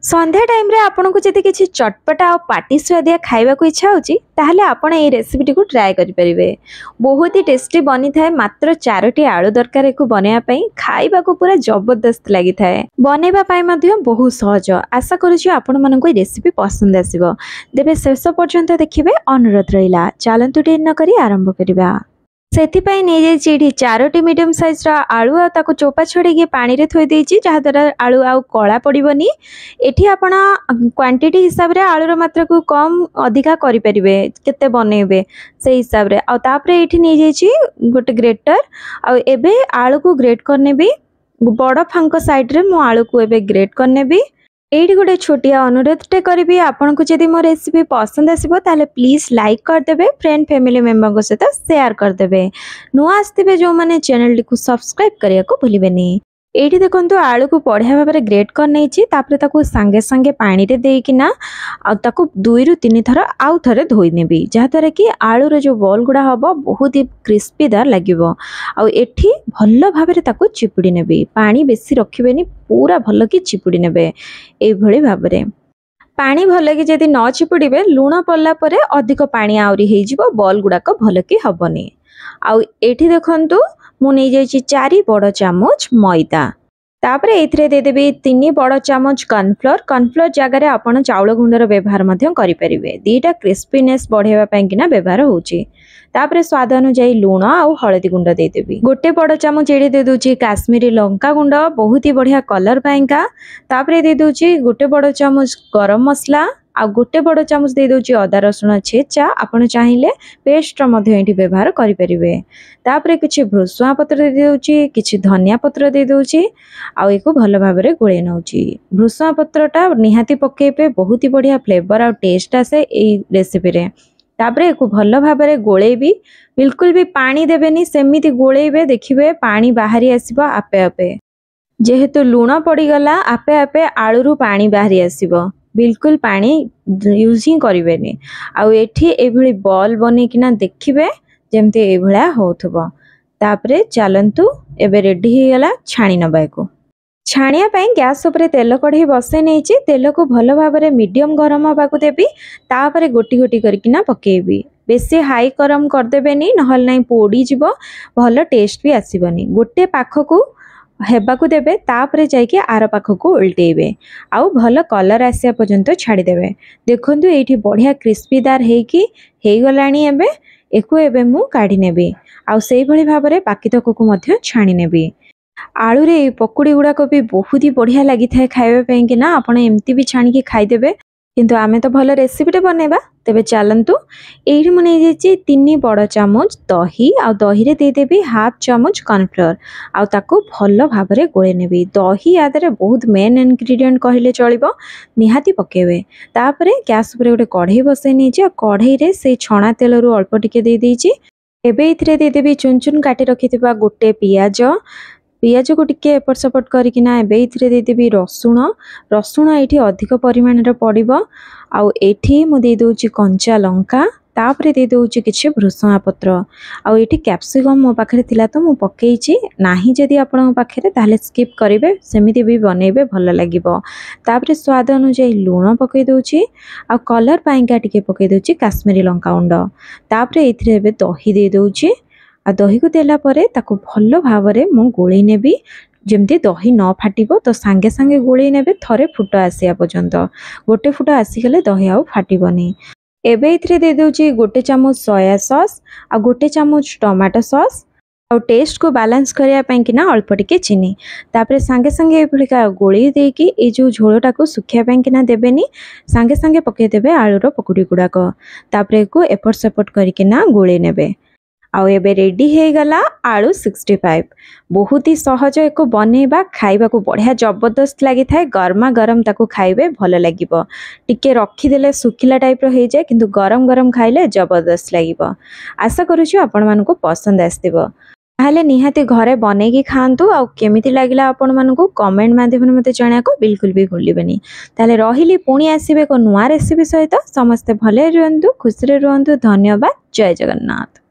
संध्या time रे आपन को जदि किछि चटपटा और पाटी स्वादिया खाइबा को इच्छा होची ताहले आपन ए रेसिपी को ट्राई करि परिबे। बहुत ही टेस्टी बनी थाए। मात्र 4टी आलू दरकार को बनाया पई खाइबा को पूरा जबरदस्त लागि थाए। बनेबा पई मध्ये बहुत सहज। आशा करूछि आपन मन को रेसिपी पसंद आसीबो। देबे शेष पर्यंत देखिबे अनुरोध रहिला। चलंतु देर न करी आरंभ करिबा। सेथिपाई नहीं जाइए 4टी मीडियम साइज आलू आ ताको चोपा छड़े पानी रे थोई देइछि जहा द्वारा आलू आउ कला पड़िबनी। एठी आपण क्वांटिटी हिसाब रे आलू रो मात्रा को कम अधिका करि परिबे केते बनेबे से हिसाब रे। आ तापरे एठी नहीं जाइछि गोटे ग्रेटर आ एबे आलू को ग्रेट करनेबी। बड़ फांक साइड रे मो आलू को एबे ग्रेट करनेबी। एठी गोटे छोटिया अनुरोधटे करी आपन को जदि मो रेसिपी पसंद आसीबो ताले प्लीज लाइक कर देबे। फ्रेंड फैमिली मेंबर को सहित शेयर कर देबे। नुआ आस्तिबे जो माने चैनल को सब्सक्राइब करिया को भूलिबेनी। एठी देखंतु आलू को बढ़िया भाबरे ग्रेट कर नैछि। तापरे ताको संगे संगे पानी रे देइकिना आ ताको 2 रु 3 थर आउ थरे धोई नेबी जहा द्वारा कि आलू रे जो बॉल गुडा हबो बहुत ही क्रिस्पीदार लागिबो। आ एठी भल्लो भाबरे ताको चिपुडी नेबी। पानी बेसी रखिबेनी पूरा भल्लो कि चिपुडी नेबे ए भଳି भाबरे। पानी भल कि जदि न चिपुड़े लुण पड़ला परे अधिक पानी आउरी हे जिवो बॉल गुडाक भल कि हबनी। आउ एठी देखंतु मु नै जाइछि 4 बड़ चामच मैदा। तापरे एथिरे दे देबी 3 बड़ चामच कॉर्नफ्लोर जगह रे आपण चाउल गुंडर व्यवहार मध्यम करि परिबे। दीटा क्रिस्पीनेस बढ़ेबा पई किना व्यवहार होउछि। तापरे स्वाद अनुसार लुण आउ हळदी गुंड दे देबी। गोटे बड़ चामच एडी दे दोछि काश्मीरी लंका गुंड बहुत ही बढ़िया कलर पाइका। तापरे दे दोछि गोटे बड़ चामच गरम मसला आ गोटे बड़ चामच दे दोछि अदा रसुण छेचा। आपण चाहिए पेस्ट मध्य एठी व्यवहार करि परिबे। तापरे किछि भृसुआ पत्र दे दोछि किछि धनिया पत्र दे दोछि आ एको भलो भाबरे गोळे नउछि। भृसुआ पत्रटा निहाती पकेबे बहुत ही बढ़िया फ्लेवर आ टेस्ट आसे ए रेसिपी रे। तापरे एको भलो भाबरे गोळेबी। बिल्कुल भी पानी देबेनी सेमिति गोळेबे देखिबे पानी बाहरी आसीबो आपे आपे। जेहेतु लुण पड़ी गला आपे आपे आलू रु पानी बाहरी आसीबो। बिल्कुल पानी यूज ही करिवेनी। आ एठी एभली बॉल बने किना देखिबे जेमते एभला होथबो। तापरे चलंतु एबे रेडी हे गला छाणी नबाको। छाणिया पई गैस ऊपर तेल कढ़ई बसे नैछि। तेल को भलो भाबरे मीडियम गरम होबाकू देबी। तापरे गोटी गोटी करकिना पकेबी। बेसी हाई गरम कर देबेनी नहल नै पोडी जिवो भलो टेस्ट भी आसीबनी। गोटे पाखकू हेबाकू देबे तापरे जाइके आर पाखकू उल्टेबे आउ भलो कलर आसिया पर्यंत छाड़ी देबे। देखंतु एठी बढ़िया क्रिस्पीदार हेकी हे गलानी। एबे एको एबे मु काढी नेबी आउ सेही भली भाबरे बाकी तक को मध्य छाणी नेबी। आलू रे पकोड़ी गुडा को भी बहुत ही बढ़िया लागि थाए खाइबे पई कि ना आपण एम्ति भी छाणी के खाइ देबे। किंतु आमे तो भलो रेसिपी टे बनेबा। तेबे चलंतु एठी मु नै जेछि 3 बड़ चामच दही आ दही रे दे देबी हाफ चामच कॉर्नफ्लोर आ ताको भलो भाबरे गोळे नेबी। दही आदरे बहुत मेन इंग्रेडिएंट कहिले चलिबो निहाती पकेबे। तापरे गैस ऊपर गोटे कढ़ई बसै नेछि आ कढ़ई रे से छणा तेल रु अल्प टिके दे देछि। एबे इथरे दे देबी चुन चुन काटी रखिथिबा गोटे पियाज को टिके एपट सपट करिकिना एबे इथरे दे देबी रसुण एठी अधिक परिमाण रे पड़िबो। आउ एठी मु दे दोछि कंचा लंका। तापरे दे दोछि किछि भृसुआ पत्र आउ एठी कैप्सिकम मो पाखरे थिला तो मु पकेइछि। नाही जदी आपन पाखरे ताले स्किप करिवे सेमिति भी बनेबे भलो लागिबो। तापरे स्वाद अनुसार लूण पके दोछि आ कलर पाइका टिके पके दोछि काश्मीरी लंका गुंड। तापरे एथिरे एबे दही दे दोछि आ दही को देला परे ताको भलो भाबरे मु गोळी नेबी जेमती दही न फाटिबो। तो सांगे सांगे गोळी नेबे थरे फुट आसिया पर्यंत। गोटे फुट आसी गले दही आउ फाटिबनी। एबे इथरे दे दोछि गोटे चामच सोया सॉस आ गोटे चामच टमाटो सॉस आ टेस्ट को बैलेंस करिया पई किना अल्प टिके चीनी। तापरे सांगे सांगे ए भलिका गोळी देकी ए जो झोळटा को सुखिया पई किना देबेनी सांगे सांगे पके देबे आलू रो पकुड़ी गुडाक। तापरे को एपट सेपट करिकिना गोळी नेबे। आउ एबे रेडी हे गला आलू 65। बहुत ही सहज एको बनेबा खाइबा को बढ़िया जबरदस्त लागि थाए। गरमा गरम ताको खाइबे भलो लागिबो। टिके रखी देले सुखिला टाइप रो हे जाय किंतु गरम गरम खाइले जबरदस्त लागिबो। आशा करूछु आपण मानको पसंद आस्तिबो। ताहले निहाती घरे बने की खांतु आ केमिति लागिला आपण मानको कमेंट माध्यम मते जणा को बिल्कुल भी भूलिबेनी। ताहले रहिली पुणी आसीबे को नुआ रेसिपी सहित। समस्त भले रहंतु खुशी रे रहंतु। धन्यवाद। जय जगन्नाथ।